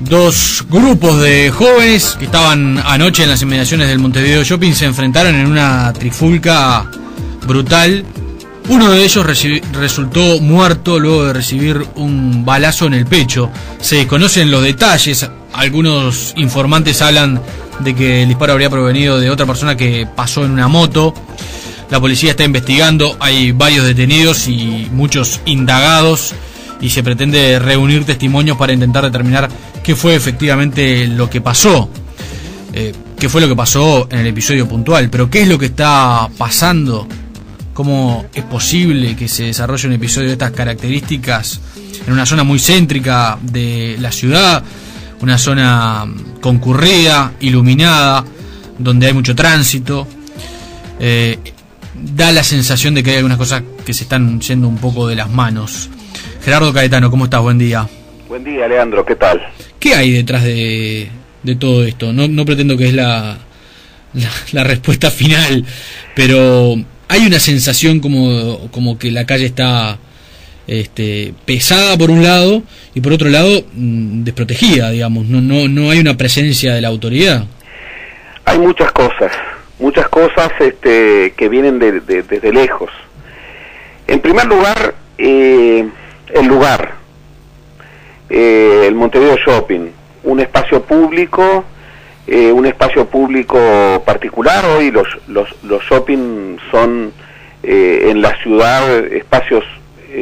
Dos grupos de jóvenes que estaban anoche en las inmediaciones del Montevideo Shopping se enfrentaron en una trifulca brutal. Uno de ellos resultó muerto luego de recibir un balazo en el pecho. Se desconocen los detalles. Algunos informantes hablan de que el disparo habría provenido de otra persona que pasó en una moto. La policía está investigando, hay varios detenidos y muchos indagados, y se pretende reunir testimonios para intentar determinar qué fue efectivamente lo que pasó, qué fue lo que pasó en el episodio puntual. Pero qué es lo que está pasando, cómo es posible que se desarrolle un episodio de estas características en una zona muy céntrica de la ciudad, una zona concurrida, iluminada, donde hay mucho tránsito. Da la sensación de que hay algunas cosas que se están yendo un poco de las manos. Gerardo Caetano, ¿cómo estás? Buen día. Buen día, Leandro, ¿qué tal? ¿Qué hay detrás de todo esto? No pretendo que es la respuesta final, pero hay una sensación como que la calle está pesada por un lado y por otro lado desprotegida, digamos. No hay una presencia de la autoridad. Hay muchas cosas que vienen desde lejos. En primer lugar, el Montevideo Shopping, un espacio público particular. Hoy los shopping son en la ciudad espacios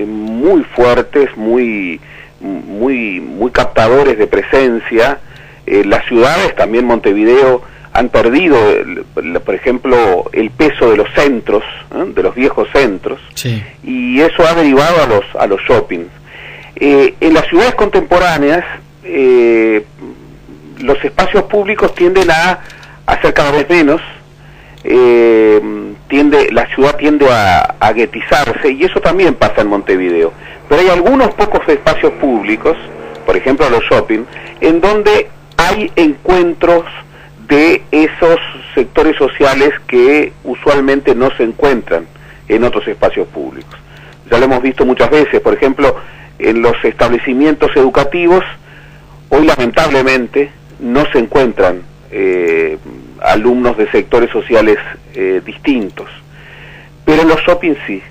muy fuertes, muy captadores de presencia. Las ciudades, también Montevideo, han perdido, por ejemplo, el peso de los centros, de los viejos centros, sí. Y eso ha derivado a los shoppings. En las ciudades contemporáneas, los espacios públicos tienden a ser cada vez menos, la ciudad tiende a guetizarse, y eso también pasa en Montevideo. Pero hay algunos pocos espacios públicos, por ejemplo los shopping, en donde hay encuentros de esos sectores sociales que usualmente no se encuentran en otros espacios públicos. Ya lo hemos visto muchas veces, por ejemplo, en los establecimientos educativos, hoy lamentablemente no se encuentran alumnos de sectores sociales distintos, pero en los shopping sí.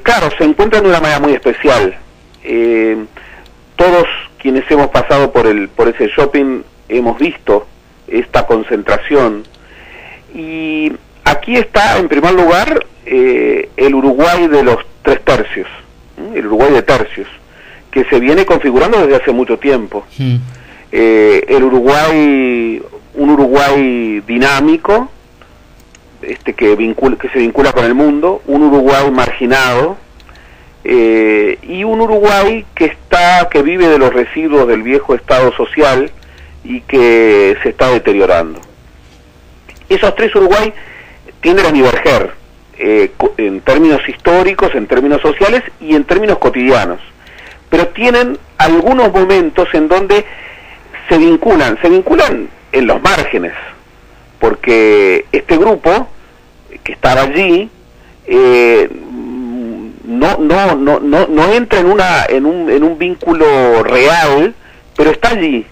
Claro, se encuentran de una manera muy especial. Todos quienes hemos pasado por ese shopping hemos visto esta concentración, y aquí está en primer lugar el Uruguay de los 3 tercios, el Uruguay de tercios, que se viene configurando desde hace mucho tiempo. Un Uruguay dinámico, que se vincula con el mundo, un Uruguay marginado, y un Uruguay que vive de los residuos del viejo Estado social y que se está deteriorando. Esos 3 Uruguay tienden a diverger en términos históricos, en términos sociales y en términos cotidianos, pero tienen algunos momentos en donde se vinculan en los márgenes, porque este grupo que estaba allí no entra en un vínculo real, pero está allí.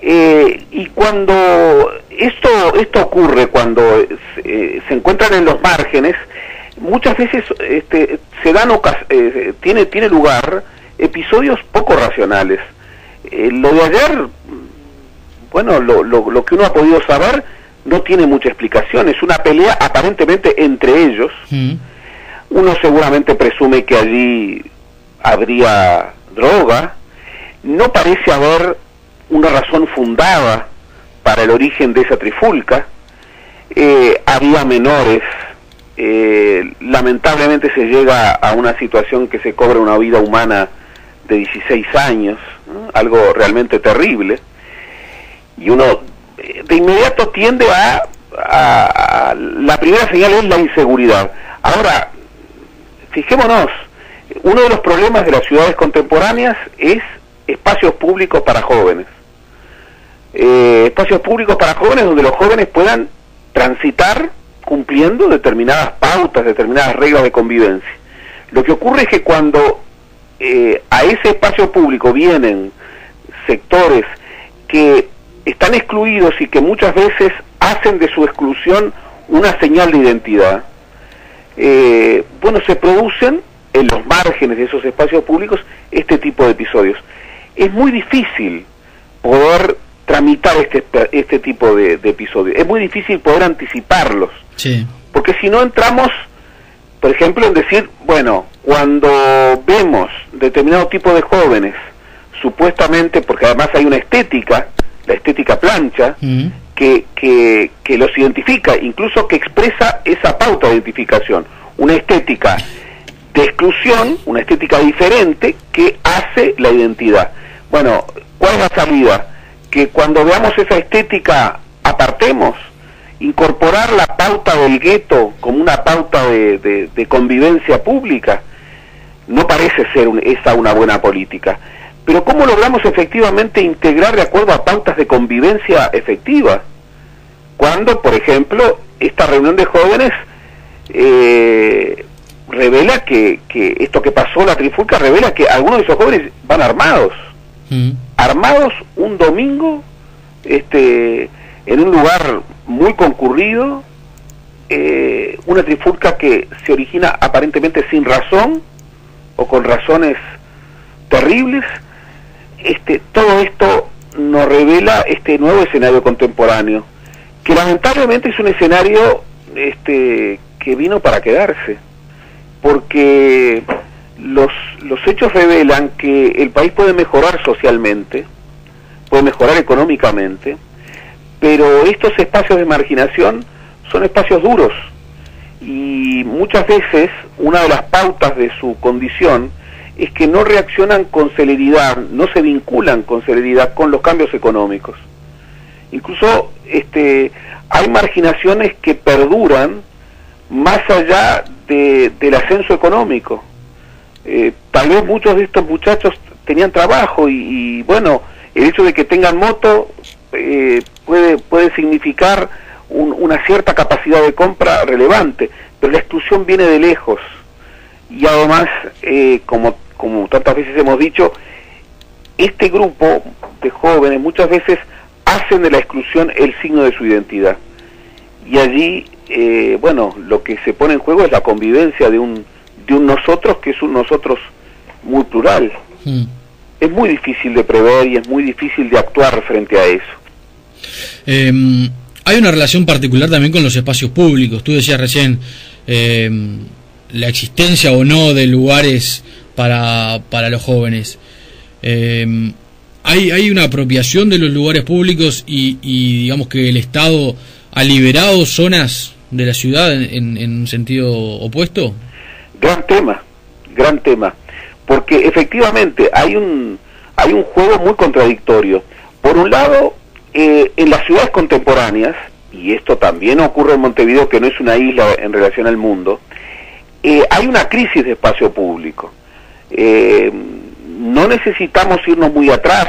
Y cuando esto ocurre, cuando se encuentran en los márgenes, muchas veces tiene lugar episodios poco racionales. Lo de ayer, bueno, lo que uno ha podido saber no tiene mucha explicación. Es una pelea aparentemente entre ellos. Uno seguramente presume que allí habría droga. No parece haber una razón fundada para el origen de esa trifulca. Había menores. Lamentablemente se llega a una situación que se cobra una vida humana de 16 años, ¿no? Algo realmente terrible, y uno de inmediato tiende a la primera señal es la inseguridad. Ahora, fijémonos, uno de los problemas de las ciudades contemporáneas es espacios públicos para jóvenes. Espacios públicos para jóvenes donde los jóvenes puedan transitar cumpliendo determinadas pautas, determinadas reglas de convivencia. Lo que ocurre es que cuando a ese espacio público vienen sectores que están excluidos y que muchas veces hacen de su exclusión una señal de identidad, bueno, se producen en los márgenes de esos espacios públicos este tipo de episodios. Es muy difícil poder tramitar este tipo de episodios, es muy difícil poder anticiparlos, sí. Porque si no entramos, por ejemplo, en decir, bueno, cuando vemos determinado tipo de jóvenes, supuestamente, porque además hay una estética, la estética plancha, que los identifica, incluso que expresa esa pauta de identificación, una estética de exclusión, una estética diferente que hace la identidad. Bueno, ¿cuál es la salida? Que cuando veamos esa estética apartemos, incorporar la pauta del gueto como una pauta de convivencia pública, no parece ser esa una buena política. Pero ¿cómo logramos efectivamente integrar de acuerdo a pautas de convivencia efectiva? Cuando, por ejemplo, esta reunión de jóvenes revela que esto que pasó, la trifulca, revela que algunos de esos jóvenes van armados. Armados un domingo, en un lugar muy concurrido, una trifulca que se origina aparentemente sin razón, o con razones terribles. Todo esto nos revela este nuevo escenario contemporáneo, que lamentablemente es un escenario que vino para quedarse, porque los hechos revelan que el país puede mejorar socialmente, puede mejorar económicamente, pero estos espacios de marginación son espacios duros, y muchas veces una de las pautas de su condición es que no reaccionan con celeridad, no se vinculan con celeridad con los cambios económicos. Incluso hay marginaciones que perduran más allá del ascenso económico. Tal vez muchos de estos muchachos tenían trabajo y bueno, el hecho de que tengan moto puede significar una cierta capacidad de compra relevante, pero la exclusión viene de lejos. Y además, como tantas veces hemos dicho, este grupo de jóvenes muchas veces hacen de la exclusión el signo de su identidad. Y allí, bueno, lo que se pone en juego es la convivencia de un nosotros, que es un nosotros muy plural. Es muy difícil de prever y es muy difícil de actuar frente a eso. Hay una relación particular también con los espacios públicos. Tú decías recién la existencia o no de lugares para los jóvenes. Hay una apropiación de los lugares públicos y digamos que el Estado ha liberado zonas de la ciudad en un sentido opuesto. Gran tema, porque efectivamente hay un juego muy contradictorio. Por un lado, en las ciudades contemporáneas, y esto también ocurre en Montevideo, que no es una isla en relación al mundo, hay una crisis de espacio público. No necesitamos irnos muy atrás.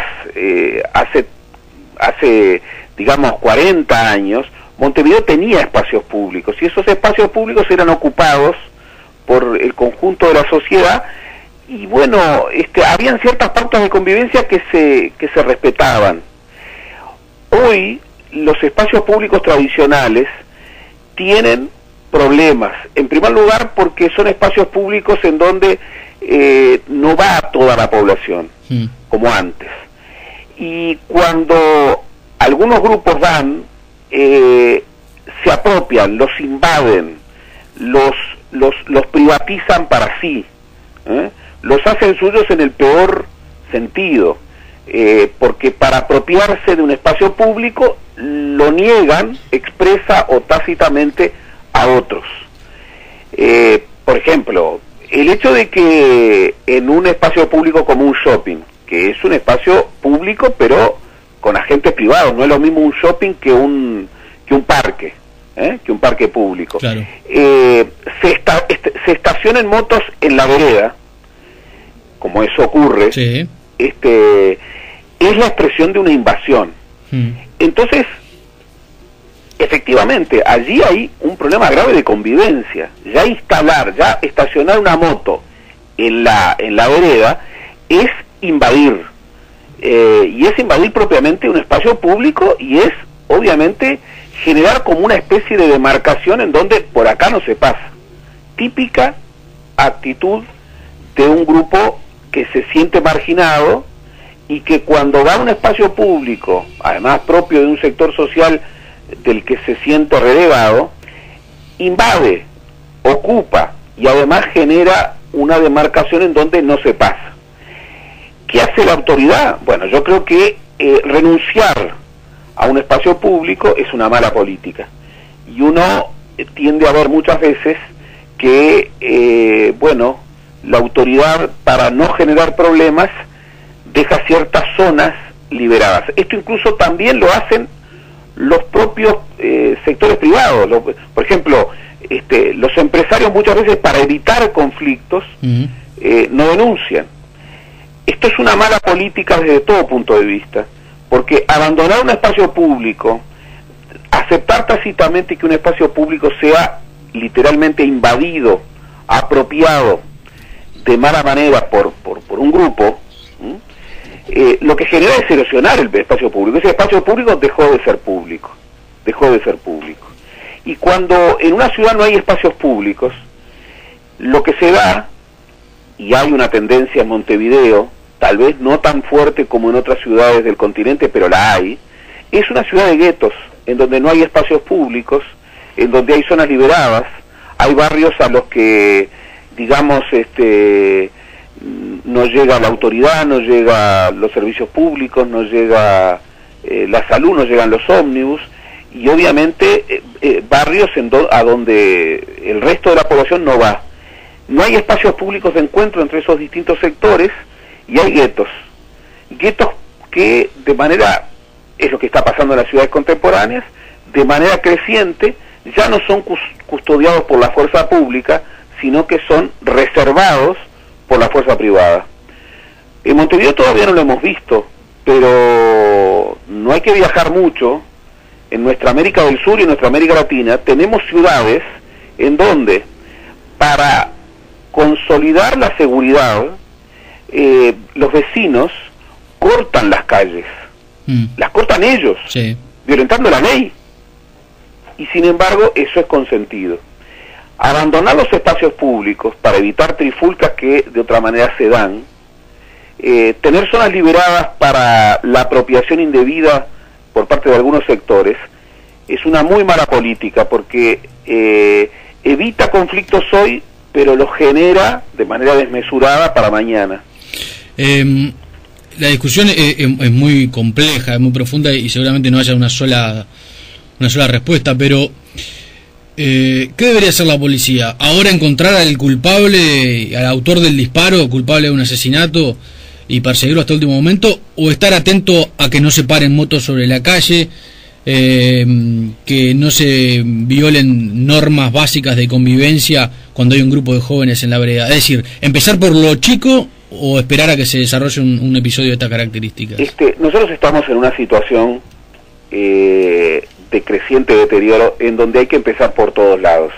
Hace digamos 40 años Montevideo tenía espacios públicos, y esos espacios públicos eran ocupados por el conjunto de la sociedad, y bueno, habían ciertas pautas de convivencia que se respetaban. Hoy los espacios públicos tradicionales tienen problemas, en primer lugar porque son espacios públicos en donde no va toda la población, como antes. Y cuando algunos grupos van, se apropian, los invaden, los privatizan para sí, los hacen suyos en el peor sentido, porque para apropiarse de un espacio público lo niegan expresa o tácitamente a otros. Por ejemplo, el hecho de que en un espacio público como un shopping, que es un espacio público pero con agentes privados, no es lo mismo un shopping que un parque, que un parque público. Claro. Se estacionen motos en la vereda, como eso ocurre, sí. Es la expresión de una invasión. Entonces, efectivamente, allí hay un problema grave de convivencia. Ya estacionar una moto en la vereda es invadir. y es invadir propiamente un espacio público y es obviamente generar como una especie de demarcación en donde por acá no se pasa. Típica actitud de un grupo que se siente marginado y que cuando va a un espacio público, además propio de un sector social del que se siente relegado, invade, ocupa y además genera una demarcación en donde no se pasa. ¿Qué hace la autoridad? Bueno, yo creo que renunciar a un espacio público es una mala política. Y uno tiende a ver muchas veces que, bueno, la autoridad, para no generar problemas, deja ciertas zonas liberadas. Esto incluso también lo hacen los propios sectores privados. Por ejemplo, los empresarios muchas veces, para evitar conflictos, no denuncian. Esto es una mala política desde todo punto de vista, porque abandonar un espacio público, aceptar tácitamente que un espacio público sea literalmente invadido, apropiado de mala manera por un grupo, lo que genera es erosionar el espacio público. Ese espacio público dejó de ser público. Y cuando en una ciudad no hay espacios públicos, lo que se da, y hay una tendencia en Montevideo, tal vez no tan fuerte como en otras ciudades del continente, pero la hay, es una ciudad de guetos, en donde no hay espacios públicos, en donde hay zonas liberadas, hay barrios a los que, digamos, no llega la autoridad, no llega los servicios públicos, no llega la salud, no llegan los ómnibus, y obviamente barrios a donde el resto de la población no va. No hay espacios públicos de encuentro entre esos distintos sectores y hay guetos que de manera, es lo que está pasando en las ciudades contemporáneas, de manera creciente ya no son custodiados por la fuerza pública, sino que son reservados por la fuerza privada. En Montevideo todavía no lo hemos visto, pero no hay que viajar mucho. En nuestra América del Sur y en nuestra América Latina tenemos ciudades en donde, para consolidar la seguridad, los vecinos cortan las calles, las cortan ellos, sí, violentando la ley, y sin embargo eso es consentido. Abandonar los espacios públicos para evitar trifulcas que de otra manera se dan, tener zonas liberadas para la apropiación indebida por parte de algunos sectores, es una muy mala política, porque evita conflictos hoy, pero los genera de manera desmesurada para mañana. La discusión es muy compleja, es muy profunda y seguramente no haya una sola respuesta, pero ¿qué debería hacer la policía? ¿Ahora encontrar al culpable, al autor del disparo, culpable de un asesinato, y perseguirlo hasta el último momento? ¿O estar atento a que no se paren motos sobre la calle, que no se violen normas básicas de convivencia cuando hay un grupo de jóvenes en la vereda? Es decir, ¿empezar por lo chico o esperar a que se desarrolle un episodio de estas características? Nosotros estamos en una situación de creciente deterioro en donde hay que empezar por todos lados.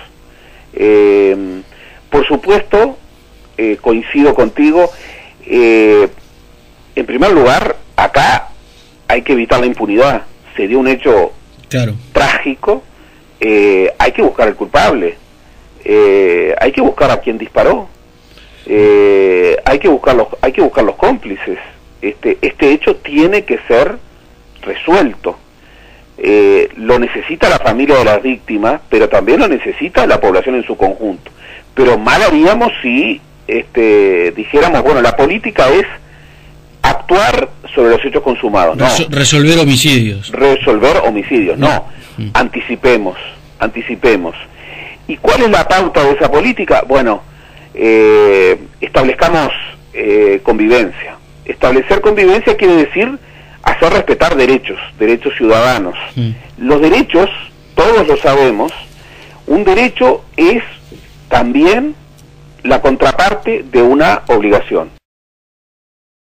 Por supuesto, coincido contigo, en primer lugar, acá hay que evitar la impunidad. Se dio un hecho trágico, hay que buscar al culpable, hay que buscar a quien disparó, hay que buscar los cómplices. Este hecho tiene que ser resuelto. Lo necesita la familia de las víctimas, pero también lo necesita la población en su conjunto. Pero mal haríamos si dijéramos, bueno, la política es actuar sobre los hechos consumados. No. Resolver homicidios. No. Anticipemos. ¿Y cuál es la pauta de esa política? Bueno, establezcamos convivencia. Establecer convivencia quiere decir hacer respetar derechos ciudadanos. Los derechos, todos lo sabemos, un derecho es también la contraparte de una obligación.